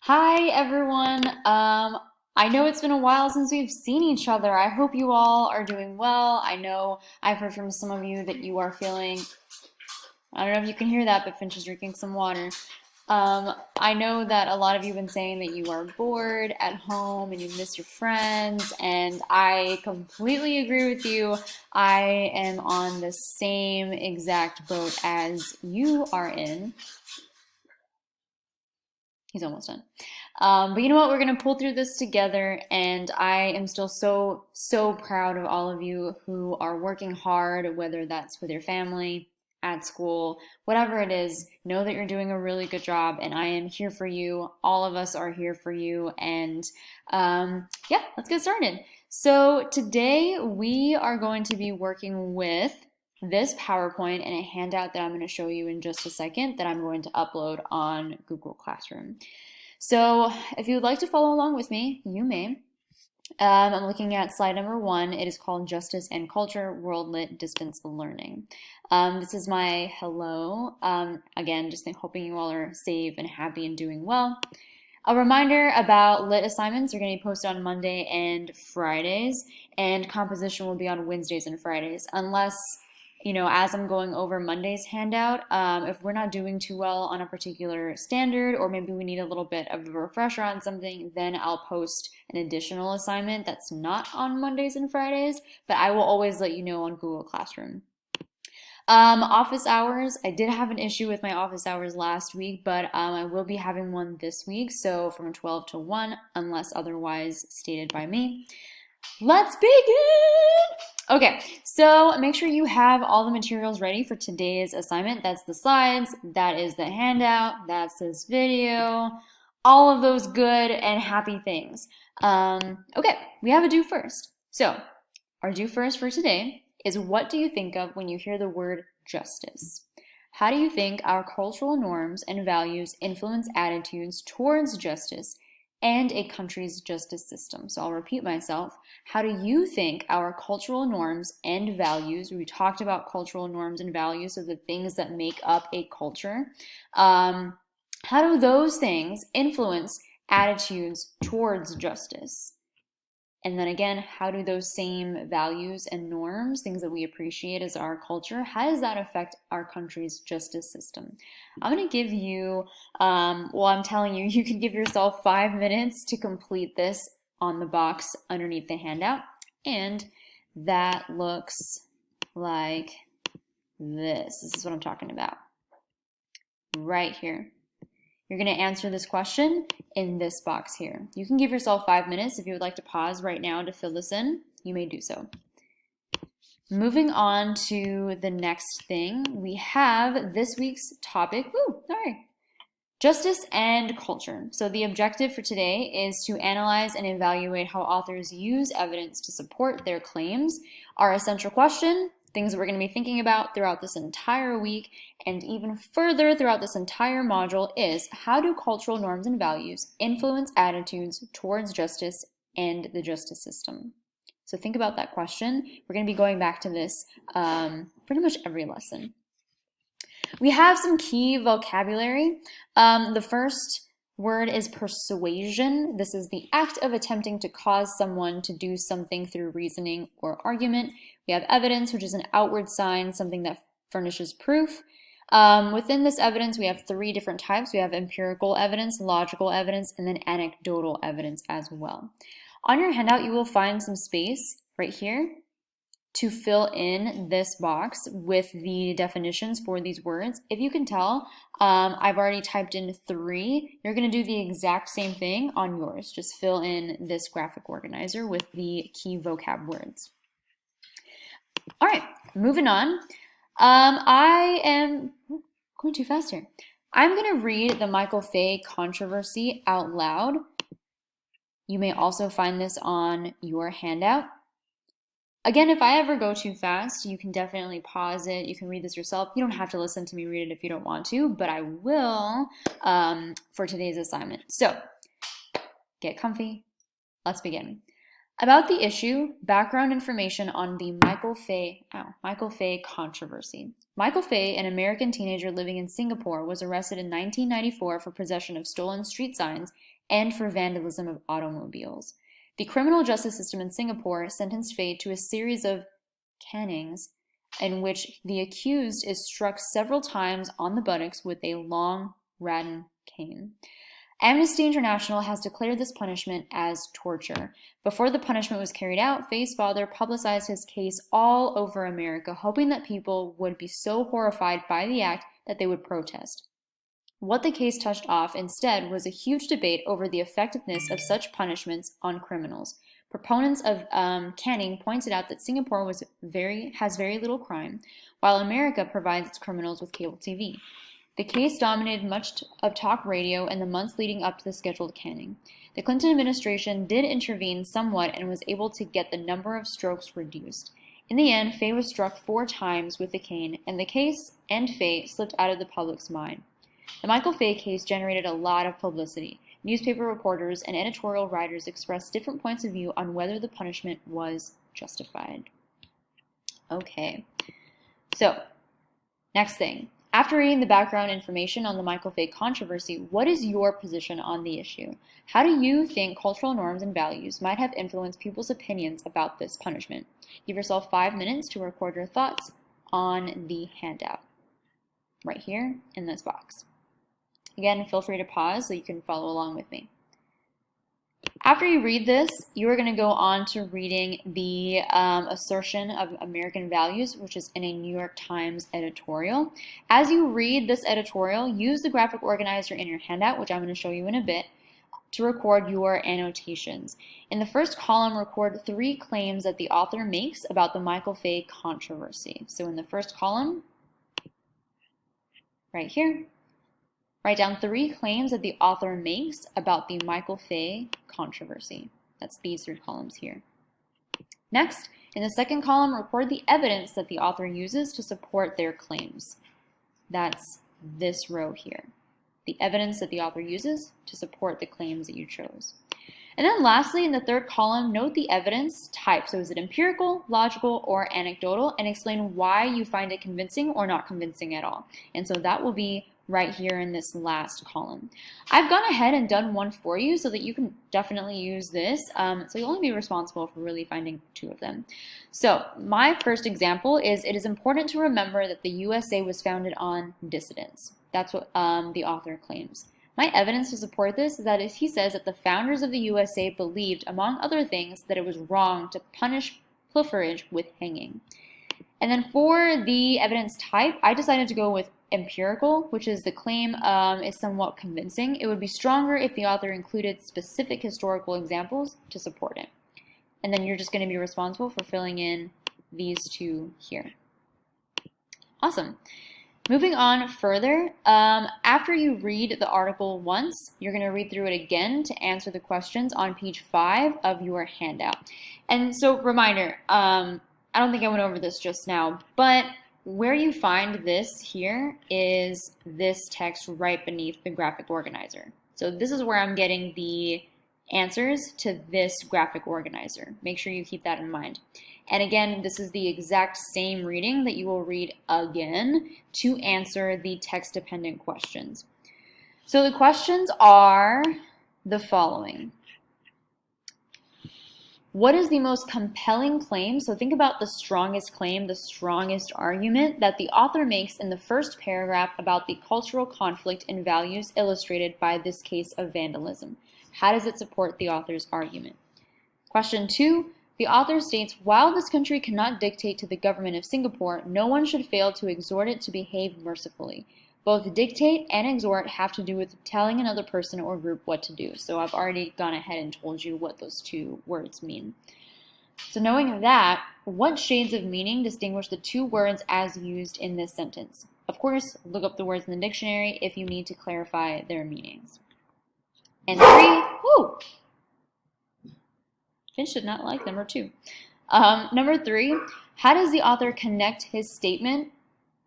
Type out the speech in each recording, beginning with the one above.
Hi everyone. I know it's been a while since we've seen each other. I hope you all are doing well. I know I've heard from some of you that you are feeling, I don't know if you can hear that, but Finch is drinking some water. I know that a lot of you have been saying that you are bored at home and you miss your friends, and I completely agree with you. I am on the same exact boat as you are in. He's almost done. But you know what? We're going to pull through this together, and I am still so proud of all of you who are working hard, whether that's with your family, at school, whatever it is. Know that you're doing a really good job, and I am here for you. All of us are here for you, and yeah, let's get started. So today we are going to be working with this PowerPoint and a handout that I'm going to show you in just a second that I'm going to upload on Google Classroom. So if you would like to follow along with me, you may. I'm looking at slide number 1. It is called Justice and Culture, World Lit Distance Learning. This is my hello. Again, just hoping you all are safe and happy and doing well. A reminder about lit assignments are going to be posted on Monday and Fridays, and composition will be on Wednesdays and Fridays, unless, as I'm going over Monday's handout, if we're not doing too well on a particular standard, or maybe we need a little bit of a refresher on something, then I'll post an additional assignment that's not on Mondays and Fridays, but I will always let you know on Google Classroom. Office hours. I did have an issue with my office hours last week, but I will be having one this week, so from 12 to 1, unless otherwise stated by me. Let's begin! Okay, so make sure you have all the materials ready for today's assignment. That's the slides, that is the handout, that's this video, all of those good and happy things. Okay, we have a do first. So, our do first for today is, what do you think of when you hear the word justice? How do you think our cultural norms and values influence attitudes towards justice and a country's justice system? So I'll repeat myself. How do you think our cultural norms and values, we talked about cultural norms and values, so the things that make up a culture, how do those things influence attitudes towards justice? And then again, how do those same values and norms, things that we appreciate as our culture, how does that affect our country's justice system? I'm going to give you, I'm telling you, you can give yourself 5 minutes to complete this on the box underneath the handout. And that looks like this. This is what I'm talking about. Right here. You're going to answer this question in this box here. You can give yourself 5 minutes. If you would like to pause right now to fill this in, you may do so. Moving on to the next thing, we have this week's topic, justice and culture. So the objective for today is to analyze and evaluate how authors use evidence to support their claims. Our essential question, things that we're going to be thinking about throughout this entire week and even further throughout this entire module, is, how do cultural norms and values influence attitudes towards justice and the justice system? So think about that question. We're going to be going back to this pretty much every lesson. We have some key vocabulary. The first word is persuasion. This is the act of attempting to cause someone to do something through reasoning or argument. We have evidence, which is an outward sign, something that furnishes proof. Within this evidence, we have 3 different types. We have empirical evidence, logical evidence, and then anecdotal evidence as well. On your handout, you will find some space right here to fill in this box with the definitions for these words. If you can tell, I've already typed in 3. You're going to do the exact same thing on yours. Just fill in this graphic organizer with the key vocab words. All right, moving on. I am going too fast here. I'm going to read the Michael Fay controversy out loud. You may also find this on your handout. Again, if I ever go too fast, you can definitely pause it. You can read this yourself. You don't have to listen to me read it if you don't want to, but I will for today's assignment. So, get comfy. Let's begin. About the issue, background information on the Michael Fay controversy. Michael Fay, an American teenager living in Singapore, was arrested in 1994 for possession of stolen street signs and for vandalism of automobiles. The criminal justice system in Singapore sentenced Fay to a series of canings in which the accused is struck several times on the buttocks with a long rattan cane. Amnesty International has declared this punishment as torture. Before the punishment was carried out, Fay's father publicized his case all over America, hoping that people would be so horrified by the act that they would protest. What the case touched off instead was a huge debate over the effectiveness of such punishments on criminals. Proponents of caning pointed out that Singapore has very little crime, while America provides its criminals with cable TV. The case dominated much of talk radio in the months leading up to the scheduled caning. The Clinton administration did intervene somewhat and was able to get the number of strokes reduced. In the end, Fay was struck 4 times with the cane, and the case and Fay slipped out of the public's mind. The Michael Fay case generated a lot of publicity. Newspaper reporters and editorial writers expressed different points of view on whether the punishment was justified. Okay, so next thing. After reading the background information on the Michael Fay controversy, what is your position on the issue? How do you think cultural norms and values might have influenced people's opinions about this punishment? Give yourself 5 minutes to record your thoughts on the handout right here in this box. Again, feel free to pause so you can follow along with me. After you read this, you are going to go on to reading the assertion of American values, which is in a New York Times editorial. As you read this editorial, use the graphic organizer in your handout, which I'm going to show you in a bit, to record your annotations. In the first column, record 3 claims that the author makes about the Michael Fay controversy. So in the first column, right here, write down 3 claims that the author makes about the Michael Fay controversy. That's these 3 columns here. Next, in the second column, record the evidence that the author uses to support their claims. That's this row here. The evidence that the author uses to support the claims that you chose. And then lastly, in the third column, note the evidence type. So is it empirical, logical, or anecdotal? And explain why you find it convincing or not convincing at all. And so that will be right here in this last column. I've gone ahead and done one for you so that you can definitely use this. So you'll only be responsible for really finding 2 of them. So my first example is, it is important to remember that the USA was founded on dissidence. That's what the author claims. My evidence to support this is that he says that the founders of the USA believed, among other things, that it was wrong to punish pilferage with hanging. And then for the evidence type, I decided to go with empirical, which is the claim is somewhat convincing. It would be stronger if the author included specific historical examples to support it. And then you're just going to be responsible for filling in these 2 here. Awesome. Moving on further, after you read the article once, you're going to read through it again to answer the questions on page 5 of your handout. And so, reminder, I don't think I went over this just now, but where you find this here is this text right beneath the graphic organizer. So this is where I'm getting the answers to this graphic organizer. Make sure you keep that in mind. And again, this is the exact same reading that you will read again to answer the text-dependent questions. So the questions are the following. What is the most compelling claim? So think about the strongest claim, the strongest argument that the author makes in the first paragraph about the cultural conflict and values illustrated by this case of vandalism. How does it support the author's argument? Question 2, the author states, while this country cannot dictate to the government of Singapore, no one should fail to exhort it to behave mercifully. Both dictate and exhort have to do with telling another person or group what to do. So I've already gone ahead and told you what those 2 words mean. So knowing that, what shades of meaning distinguish the 2 words as used in this sentence? Of course, look up the words in the dictionary if you need to clarify their meanings. And 3, whoo! Finch did not like number 2. Number 3, how does the author connect his statement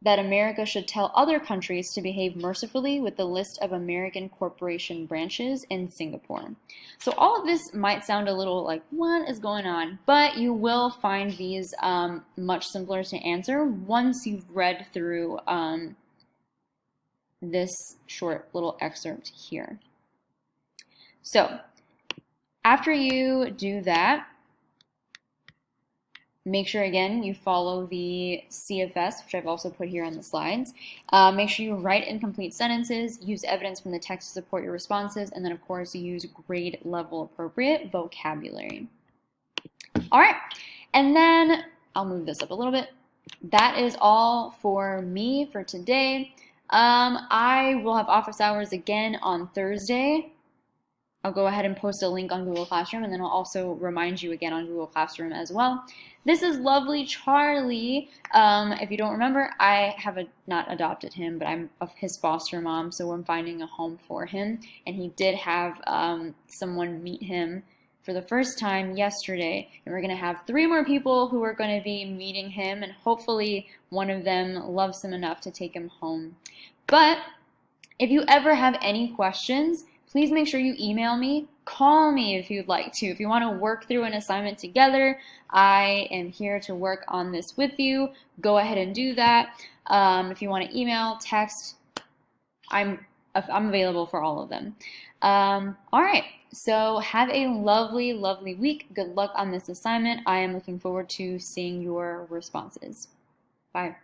that America should tell other countries to behave mercifully with the list of American corporation branches in Singapore. So all of this might sound a little like, what is going on? But you will find these much simpler to answer once you've read through this short little excerpt here. So after you do that, make sure, again, you follow the CFS, which I've also put here on the slides. Make sure you write incomplete sentences, use evidence from the text to support your responses, and then, of course, use grade level appropriate vocabulary. All right, and then I'll move this up a little bit. That is all for me for today. I will have office hours again on Thursday. I'll go ahead and post a link on Google Classroom, and then I'll also remind you again on Google Classroom as well. This is lovely Charlie. If you don't remember, I have not adopted him, but I'm his foster mom, so I'm finding a home for him. And he did have someone meet him for the first time yesterday, and we're going to have 3 more people who are going to be meeting him, and hopefully one of them loves him enough to take him home. But if you ever have any questions, please make sure you email me, call me if you'd like to. If you want to work through an assignment together, I am here to work on this with you. Go ahead and do that. If you want to email, text, I'm available for all of them. All right, so have a lovely, lovely week. Good luck on this assignment. I am looking forward to seeing your responses. Bye.